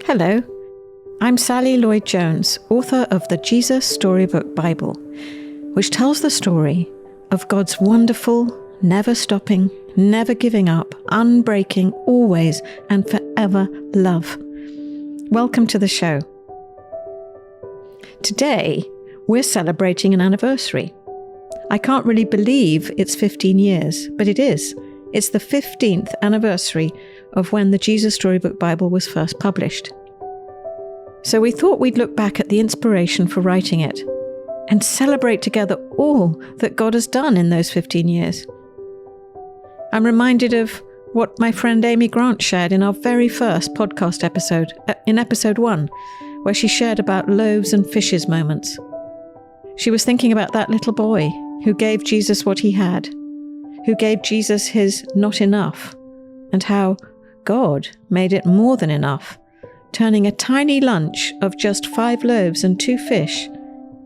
Hello, I'm Sally Lloyd-Jones, author of the Jesus Storybook Bible, which tells the story of God's wonderful, never-stopping, never giving up, unbreaking, always and forever love. Welcome to the show. Today, we're celebrating an anniversary. I can't really believe it's 15 years, but it is. It's the 15th anniversary of when the Jesus Storybook Bible was first published. So we thought we'd look back at the inspiration for writing it and celebrate together all that God has done in those 15 years. I'm reminded of what my friend Amy Grant shared in our very first podcast episode, in episode 1, where she shared about loaves and fishes moments. She was thinking about that little boy who gave Jesus what he had, who gave Jesus his not enough, and how God made it more than enough, turning a tiny lunch of just 5 loaves and 2 fish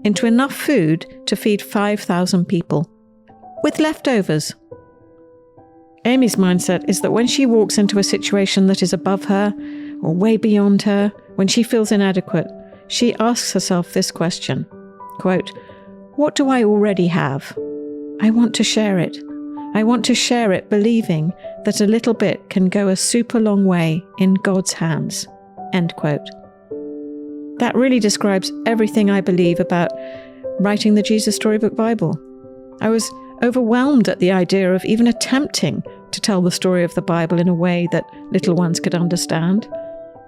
into enough food to feed 5,000 people, with leftovers. Amy's mindset is that when she walks into a situation that is above her or way beyond her, when she feels inadequate, she asks herself this question, quote, "What do I already have? I want to share it. I want to share it believing that a little bit can go a super long way in God's hands." End quote. That really describes everything I believe about writing the Jesus Storybook Bible. I was overwhelmed at the idea of even attempting to tell the story of the Bible in a way that little ones could understand,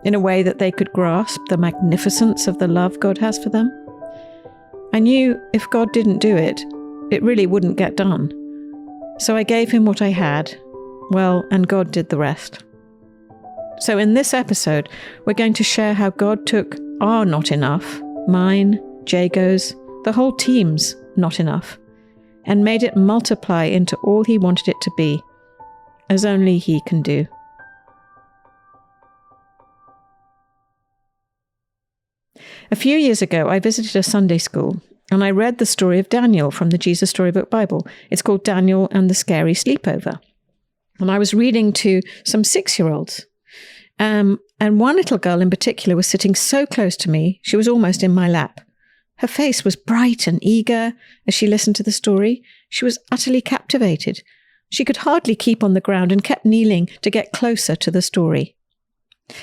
in a way that they could grasp the magnificence of the love God has for them. I knew if God didn't do it, it really wouldn't get done. So I gave him what I had, and God did the rest. So in this episode, we're going to share how God took our not enough, mine, Jago's, the whole team's not enough, and made it multiply into all he wanted it to be, as only he can do. A few years ago, I visited a Sunday school, and I read the story of Daniel from the Jesus Storybook Bible. It's called Daniel and the Scary Sleepover. And I was reading to some 6-year-olds. And one little girl in particular was sitting so close to me, she was almost in my lap. Her face was bright and eager as she listened to the story. She was utterly captivated. She could hardly keep on the ground and kept kneeling to get closer to the story.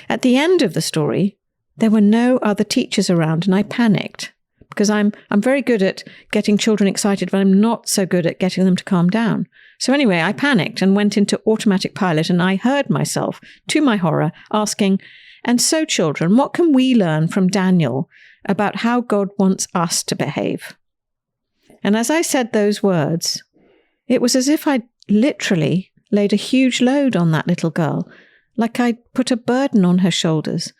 At the end of the story, there were no other teachers around, and I panicked because I'm very good at getting children excited, but I'm not so good at getting them to calm down. So anyway, I panicked and went into automatic pilot, and I heard myself, to my horror, asking, "And so, children, what can we learn from Daniel about how God wants us to behave?" And as I said those words, it was as if I'd literally laid a huge load on that little girl, like I'd put a burden on her shoulders,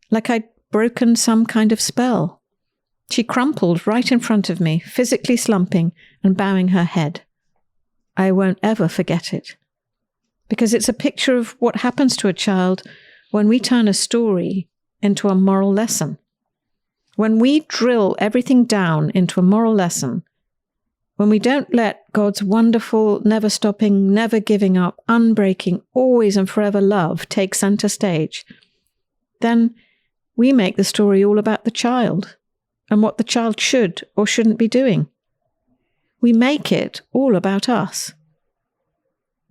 like I'd broken some kind of spell. She crumpled right in front of me, physically slumping and bowing her head. I won't ever forget it, because it's a picture of what happens to a child when we turn a story into a moral lesson. When we drill everything down into a moral lesson, when we don't let God's wonderful, never-stopping, never giving up, unbreaking, always and forever love take center stage, then we make the story all about the child and what the child should or shouldn't be doing. We make it all about us.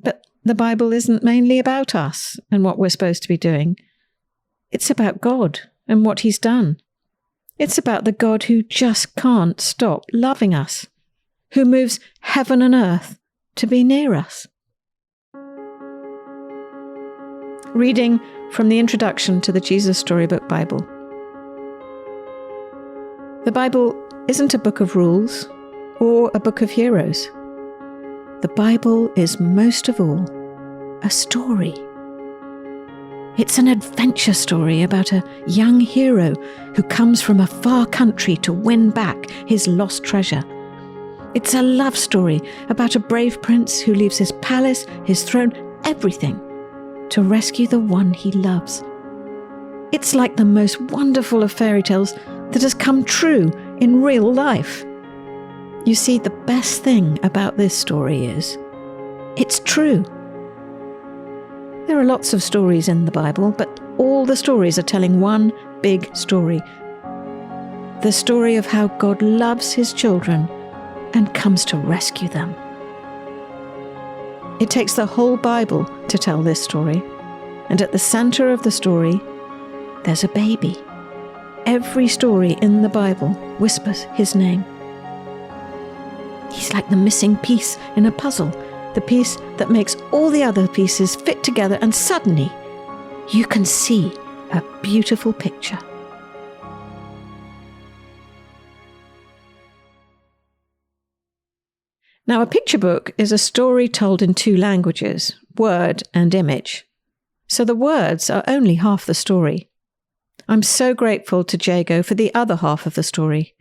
But the Bible isn't mainly about us and what we're supposed to be doing. It's about God and what he's done. It's about the God who just can't stop loving us, who moves heaven and earth to be near us. Reading from the introduction to the Jesus Storybook Bible. The Bible isn't a book of rules or a book of heroes. The Bible is most of all a story. It's an adventure story about a young hero who comes from a far country to win back his lost treasure. It's a love story about a brave prince who leaves his palace, his throne, everything to rescue the one he loves. It's like the most wonderful of fairy tales that has come true in real life. You see, the best thing about this story is it's true. There are lots of stories in the Bible, but all the stories are telling one big story. The story of how God loves his children and comes to rescue them. It takes the whole Bible to tell this story, and at the center of the story, there's a baby. Every story in the Bible whispers his name. He's like the missing piece in a puzzle, the piece that makes all the other pieces fit together, and suddenly you can see a beautiful picture. Now, a picture book is a story told in two languages, word and image. So the words are only half the story. I'm so grateful to Jago for the other half of the story.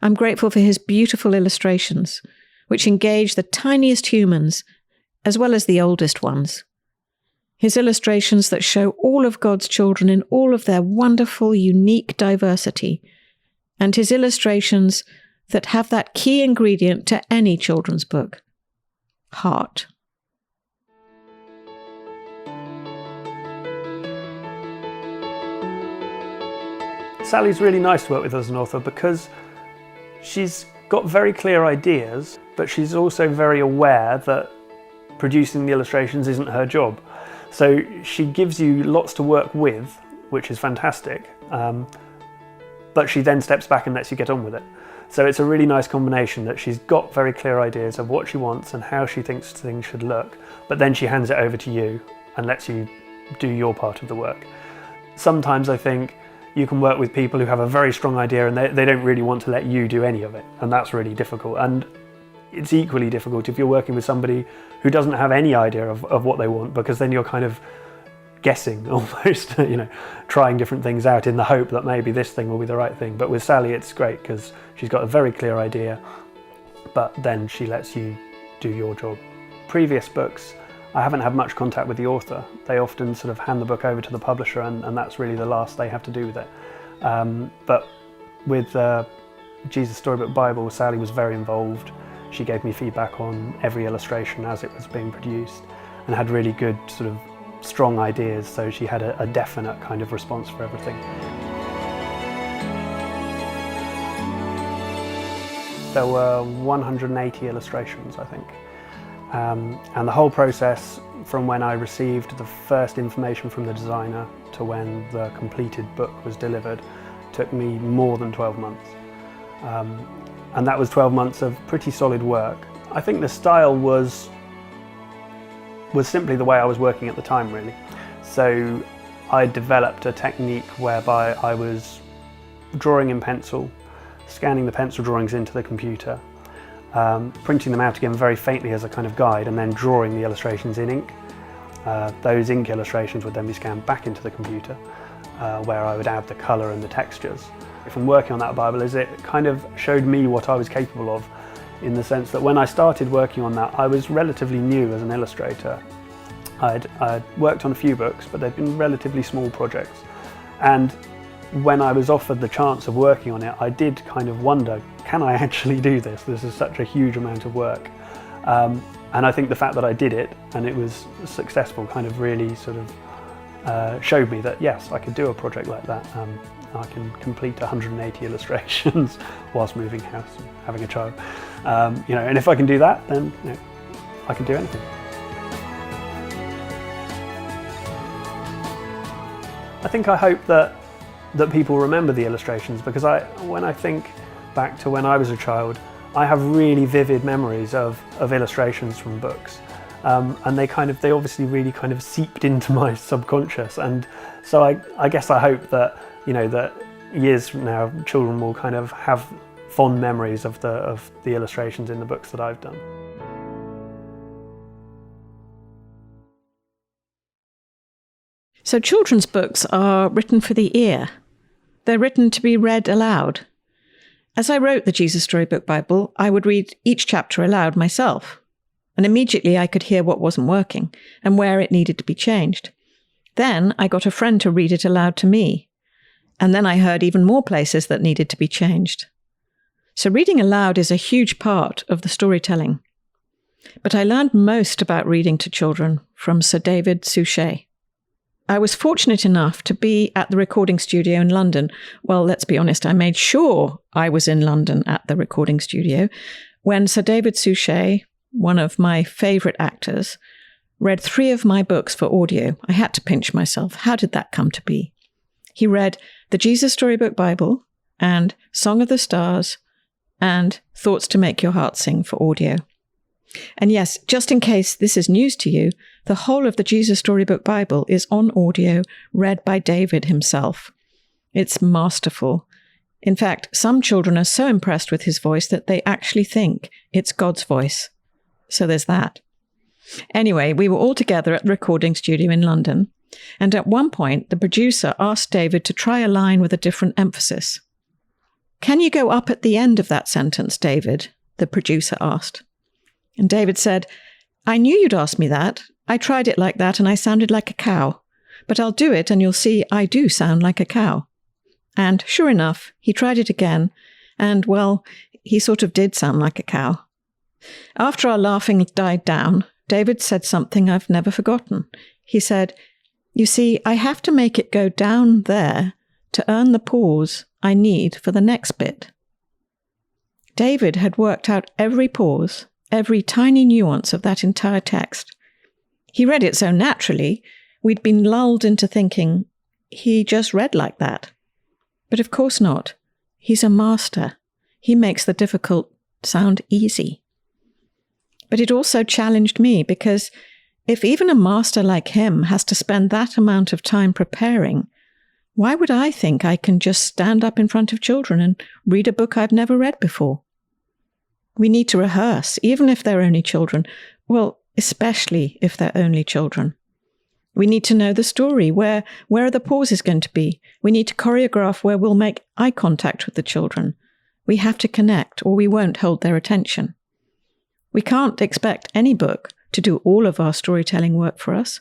I'm grateful for his beautiful illustrations, which engage the tiniest humans as well as the oldest ones. His illustrations that show all of God's children in all of their wonderful, unique diversity, and his illustrations that have that key ingredient to any children's book: heart. Sally's really nice to work with as an author because she's got very clear ideas, but she's also very aware that producing the illustrations isn't her job. So she gives you lots to work with, which is fantastic, but she then steps back and lets you get on with it. So it's a really nice combination that she's got very clear ideas of what she wants and how she thinks things should look, but then she hands it over to you and lets you do your part of the work. Sometimes I think you can work with people who have a very strong idea and they don't really want to let you do any of it, and that's really difficult. And it's equally difficult if you're working with somebody who doesn't have any idea of what they want, because then you're kind of guessing almost, trying different things out in the hope that maybe this thing will be the right thing. But with Sally it's great because she's got a very clear idea, but then she lets you do your job. Previous books, I haven't had much contact with the author. They often sort of hand the book over to the publisher, and that's really the last they have to do with it. But with Jesus Storybook Bible, Sally was very involved. She gave me feedback on every illustration as it was being produced and had really good sort of strong ideas, so she had a definite kind of response for everything. There were 180 illustrations, I think. And the whole process from when I received the first information from the designer to when the completed book was delivered took me more than 12 months. And that was 12 months of pretty solid work. I think the style was simply the way I was working at the time, really. So I developed a technique whereby I was drawing in pencil, scanning the pencil drawings into the computer, printing them out again very faintly as a kind of guide, and then drawing the illustrations in ink. Those ink illustrations would then be scanned back into the computer, where I would add the colour and the textures. From working on that Bible, it kind of showed me what I was capable of, in the sense that when I started working on that, I was relatively new as an illustrator. I'd worked on a few books, but they'd been relatively small projects. And when I was offered the chance of working on it, I did kind of wonder, can I actually do this? This is such a huge amount of work. And I think the fact that I did it and it was successful kind of really sort of showed me that yes, I could do a project like that. I can complete 180 illustrations whilst moving house and having a child. And if I can do that, then I can do anything. I hope that people remember the illustrations, because when I think back to when I was a child, I have really vivid memories of illustrations from books, and they obviously really kind of seeped into my subconscious. And so I guess I hope that that years from now, children will kind of have fond memories of the illustrations in the books that I've done. So children's books are written for the ear. They're written to be read aloud. As I wrote the Jesus Storybook Bible, I would read each chapter aloud myself, and immediately I could hear what wasn't working and where it needed to be changed. Then I got a friend to read it aloud to me, and then I heard even more places that needed to be changed. So reading aloud is a huge part of the storytelling. But I learned most about reading to children from Sir David Suchet. I was fortunate enough to be at the recording studio in London. Well, let's be honest, I made sure I was in London at the recording studio when Sir David Suchet, one of my favourite actors, read 3 of my books for audio. I had to pinch myself. How did that come to be? He read the Jesus Storybook Bible and Song of the Stars and Thoughts to Make Your Heart Sing for audio. And yes, just in case this is news to you, the whole of the Jesus Storybook Bible is on audio, read by David himself. It's masterful. In fact, some children are so impressed with his voice that they actually think it's God's voice. So there's that. Anyway, we were all together at the recording studio in London, and at one point, the producer asked David to try a line with a different emphasis. "Can you go up at the end of that sentence, David?" the producer asked. And David said, "I knew you'd ask me that. I tried it like that and I sounded like a cow. But I'll do it and you'll see I do sound like a cow." And sure enough, he tried it again, and well, he sort of did sound like a cow. After our laughing died down, David said something I've never forgotten. He said, "You see, I have to make it go down there to earn the pause I need for the next bit." David had worked out every pause, every tiny nuance of that entire text. He read it so naturally, we'd been lulled into thinking, he just read like that. But of course not. He's a master. He makes the difficult sound easy. But it also challenged me, because if even a master like him has to spend that amount of time preparing, why would I think I can just stand up in front of children and read a book I've never read before? We need to rehearse, even if they're only children. Well, especially if they're only children. We need to know the story. Where are the pauses going to be? We need to choreograph where we'll make eye contact with the children. We have to connect, or we won't hold their attention. We can't expect any book to do all of our storytelling work for us.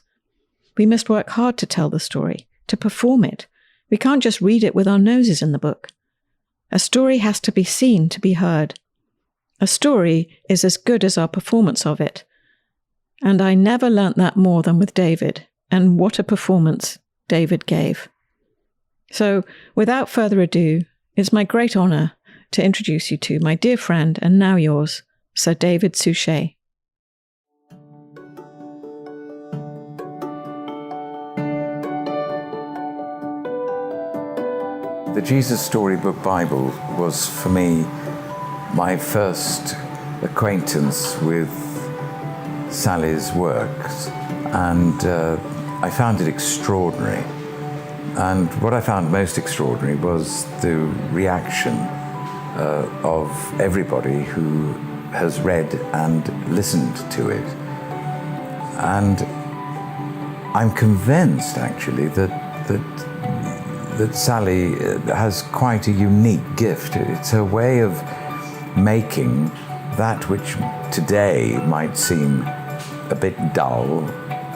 We must work hard to tell the story, to perform it. We can't just read it with our noses in the book. A story has to be seen to be heard. A story is as good as our performance of it. And I never learnt that more than with David, and what a performance David gave. So, without further ado, it's my great honour to introduce you to my dear friend, and now yours, Sir David Suchet. The Jesus Storybook Bible was, for me, my first acquaintance with Sally's works, and I found it extraordinary. And what I found most extraordinary was the reaction of everybody who has read and listened to it. And I'm convinced, actually, that Sally has quite a unique gift. It's her way of making that which today might seem a bit dull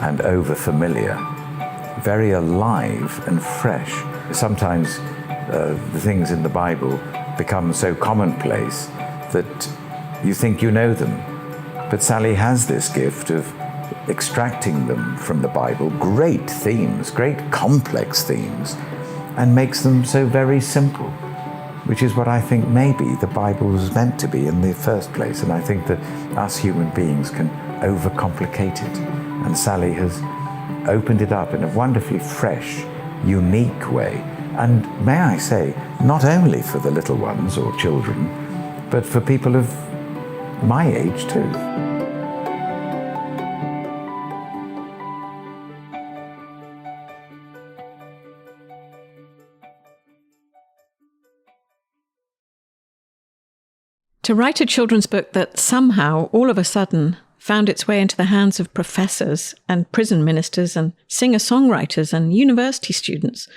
and over-familiar very alive and fresh. Sometimes the things in the Bible become so commonplace that you think you know them. But Sally has this gift of extracting them from the Bible, great themes, great complex themes, and makes them so very simple, which is what I think maybe the Bible was meant to be in the first place. And I think that us human beings can overcomplicate it. And Sally has opened it up in a wonderfully fresh, unique way. And may I say, not only for the little ones or children, but for people of my age too. To write a children's book that somehow, all of a sudden, found its way into the hands of professors and prison ministers and singer-songwriters and university students.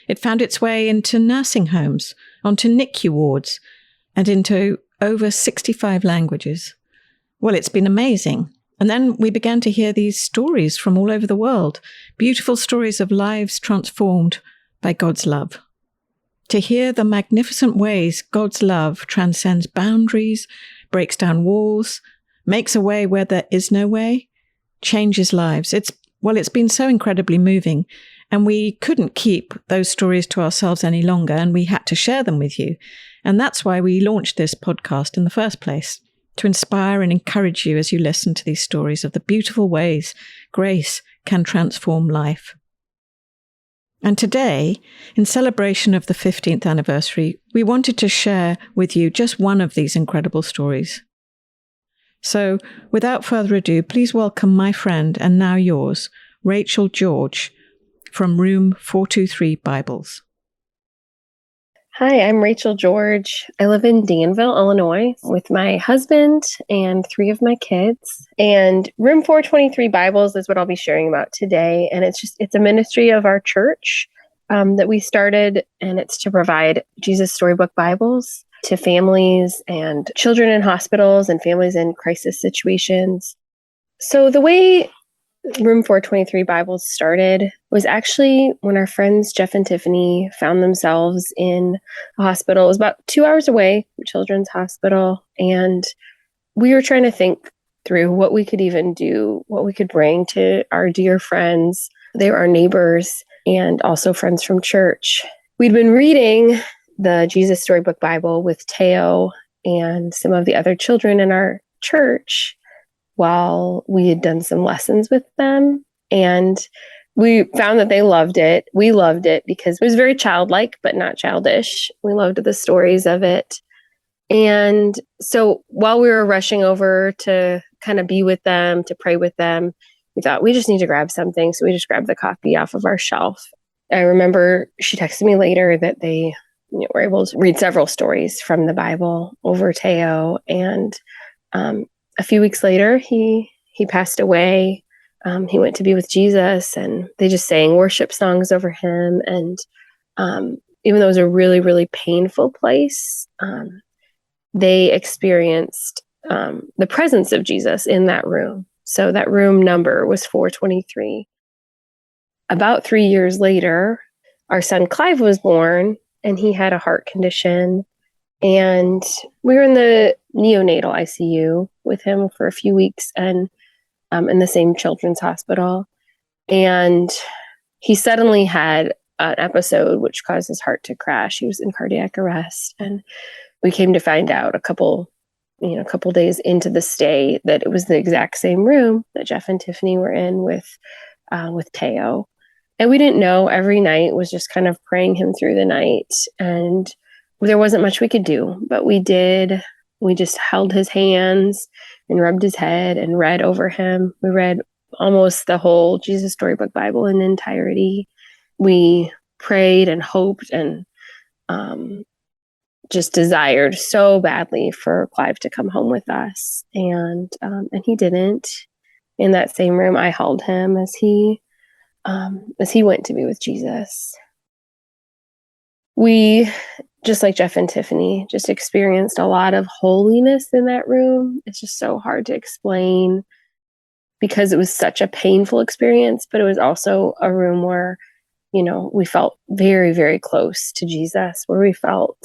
It found its way into nursing homes, onto NICU wards, and into over 65 languages. Well, it's been amazing. And then we began to hear these stories from all over the world, beautiful stories of lives transformed by God's love. To hear the magnificent ways God's love transcends boundaries, breaks down walls, makes a way where there is no way, changes lives. It's been so incredibly moving. And we couldn't keep those stories to ourselves any longer, and we had to share them with you. And that's why we launched this podcast in the first place, to inspire and encourage you as you listen to these stories of the beautiful ways grace can transform life. And today, in celebration of the 15th anniversary, we wanted to share with you just one of these incredible stories. So, without further ado, please welcome my friend and now yours, Rachel George, from Room 423 Bibles. Hi, I'm Rachel George. I live in Danville, Illinois, with my husband and 3 of my kids. And Room 423 Bibles is what I'll be sharing about today. And it's a ministry of our church that we started, and it's to provide Jesus Storybook Bibles to families and children in hospitals and families in crisis situations. So the way Room 423 Bibles started was actually when our friends Jeff and Tiffany found themselves in a hospital. It was about 2 hours away from Children's Hospital. And we were trying to think through what we could even do, what we could bring to our dear friends. They were our neighbors and also friends from church. We'd been reading the Jesus Storybook Bible with Teo and some of the other children in our church while we had done some lessons with them. And we found that they loved it. We loved it because it was very childlike, but not childish. We loved the stories of it. And so while we were rushing over to kind of be with them, to pray with them, we thought we just need to grab something. So we just grabbed the copy off of our shelf. I remember she texted me later that they were able to read several stories from the Bible over Teo. And a few weeks later, he passed away. He went to be with Jesus, and they just sang worship songs over him. And even though it was a really, really painful place, they experienced the presence of Jesus in that room. So that room number was 423. About 3 years later, our son Clive was born, and he had a heart condition. And we were in the neonatal ICU with him for a few weeks, and in the same children's hospital. And he suddenly had an episode which caused his heart to crash. He was in cardiac arrest. And we came to find out a couple days into the stay that it was the exact same room that Jeff and Tiffany were in with Teo. And we didn't know. Every night was just kind of praying him through the night. And there wasn't much we could do, but we did. We just held his hands and rubbed his head and read over him. We read almost the whole Jesus Storybook Bible in entirety. We prayed and hoped and just desired so badly for Clive to come home with us. And he didn't. In that same room, I held him as he went to be with Jesus. We, just like Jeff and Tiffany, just experienced a lot of holiness in that room. It's just so hard to explain because it was such a painful experience, but it was also a room where, we felt very, very close to Jesus, where we felt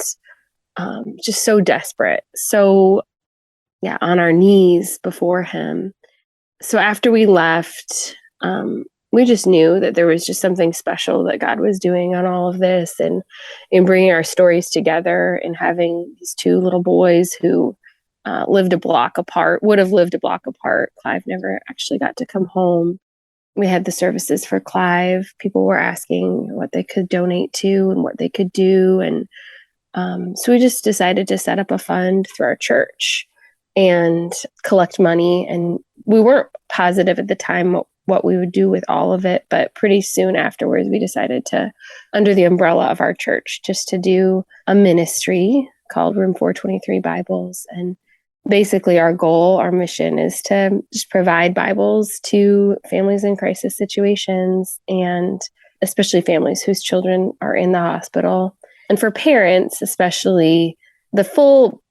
just so desperate, so, on our knees before him. So after we left, we just knew that there was just something special that God was doing on all of this, and in bringing our stories together and having these 2 little boys who would have lived a block apart. Clive never actually got to come home. We had the services for Clive. People were asking what they could donate to and what they could do. And so we just decided to set up a fund through our church and collect money. And we weren't positive at the time what we would do with all of it. But pretty soon afterwards, we decided to, under the umbrella of our church, just to do a ministry called Room 423 Bibles. And basically our goal, our mission is to just provide Bibles to families in crisis situations, and especially families whose children are in the hospital. And for parents, especially, the full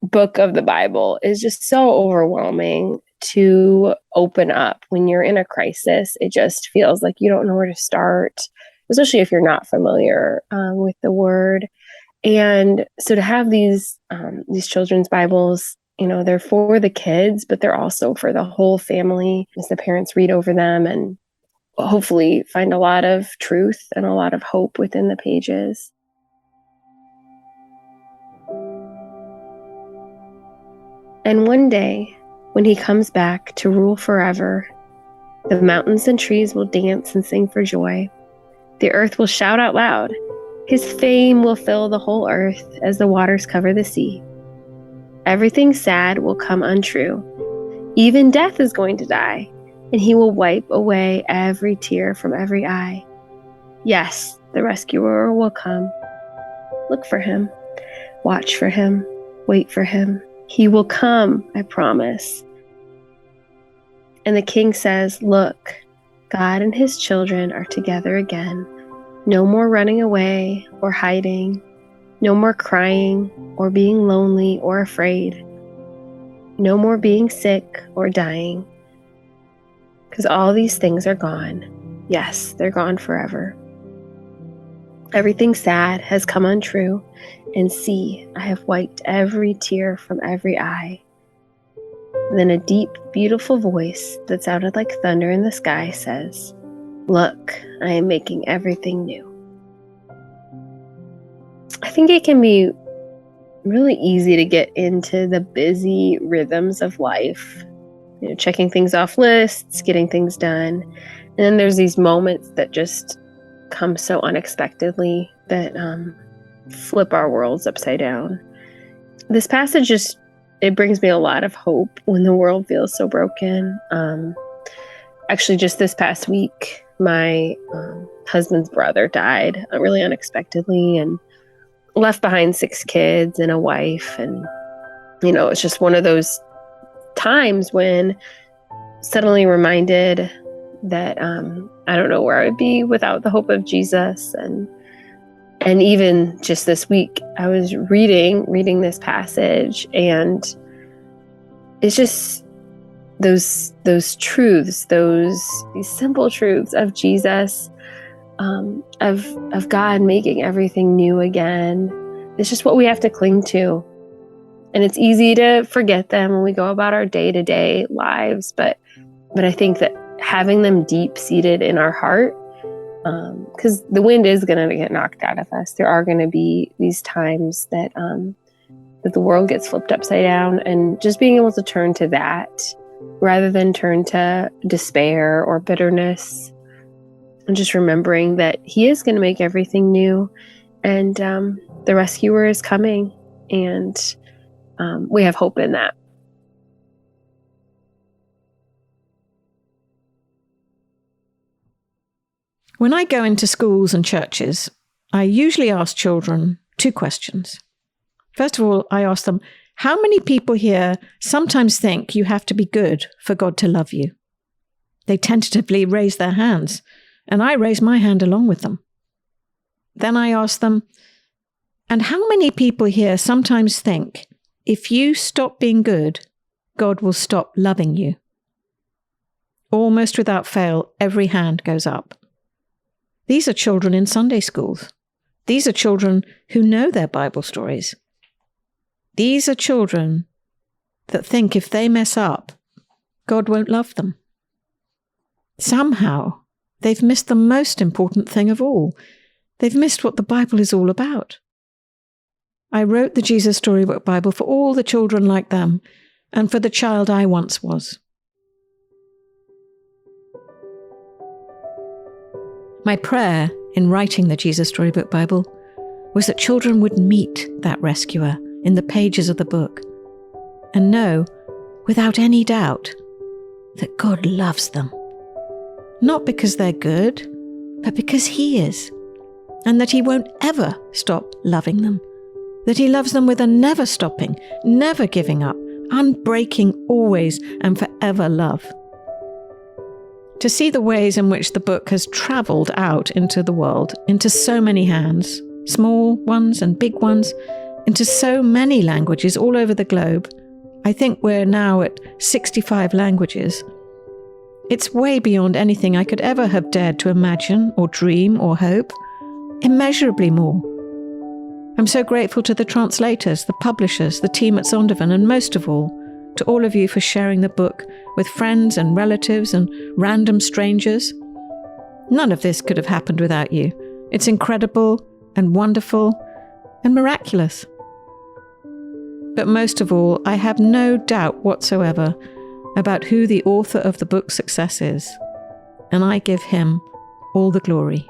book of the Bible is just so overwhelming to open up when you're in a crisis. It just feels like you don't know where to start, especially if you're not familiar with the word. And so to have these children's Bibles, they're for the kids, but they're also for the whole family as the parents read over them. And hopefully find a lot of truth and a lot of hope within the pages. And one day, when he comes back to rule forever, the mountains and trees will dance and sing for joy. The earth will shout out loud. His fame will fill the whole earth as the waters cover the sea. Everything sad will come untrue. Even death is going to die, and he will wipe away every tear from every eye. Yes, the rescuer will come. Look for him. Watch for him. Wait for him. He will come, I promise. And the king says, look, God and his children are together again. No more running away or hiding. No more crying or being lonely or afraid. No more being sick or dying. Because all these things are gone. Yes, they're gone forever. Everything sad has come untrue. And see, I have wiped every tear from every eye. Then a deep, beautiful voice that sounded like thunder in the sky says, look, I am making everything new. I think it can be really easy to get into the busy rhythms of life, checking things off lists, getting things done. And then there's these moments that just come so unexpectedly that flip our worlds upside down. This passage it brings me a lot of hope when the world feels so broken. Actually, just this past week, my husband's brother died really unexpectedly and left behind 6 kids and a wife. And, it's just one of those times when suddenly reminded that I don't know where I would be without the hope of Jesus. And even just this week, I was reading this passage, and it's just those truths, these simple truths of Jesus, of God making everything new again. It's just what we have to cling to. And it's easy to forget them when we go about our day-to-day lives, but I think that having them deep-seated in our heart, because the wind is going to get knocked out of us. There are going to be these times that the world gets flipped upside down, and just being able to turn to that rather than turn to despair or bitterness, and just remembering that he is going to make everything new, and the rescuer is coming, and we have hope in that. When I go into schools and churches, I usually ask children 2 questions. First of all, I ask them, how many people here sometimes think you have to be good for God to love you? They tentatively raise their hands, and I raise my hand along with them. Then I ask them, and how many people here sometimes think if you stop being good, God will stop loving you? Almost without fail, every hand goes up. These are children in Sunday schools. These are children who know their Bible stories. These are children that think if they mess up, God won't love them. Somehow, they've missed the most important thing of all. They've missed what the Bible is all about. I wrote the Jesus Storybook Bible for all the children like them, and for the child I once was. My prayer in writing the Jesus Storybook Bible was that children would meet that rescuer in the pages of the book and know, without any doubt, that God loves them. Not because they're good, but because he is, and that he won't ever stop loving them, that he loves them with a never stopping, never giving up, unbreaking, always and forever love. To see the ways in which the book has travelled out into the world, into so many hands, small ones and big ones, into so many languages all over the globe. I think we're now at 65 languages. It's way beyond anything I could ever have dared to imagine or dream or hope. Immeasurably more. I'm so grateful to the translators, the publishers, the team at Zondervan, and most of all, to all of you for sharing the book with friends and relatives and random strangers. None of this could have happened without you. It's incredible and wonderful and miraculous. But most of all, I have no doubt whatsoever about who the author of the book's success is, and I give him all the glory.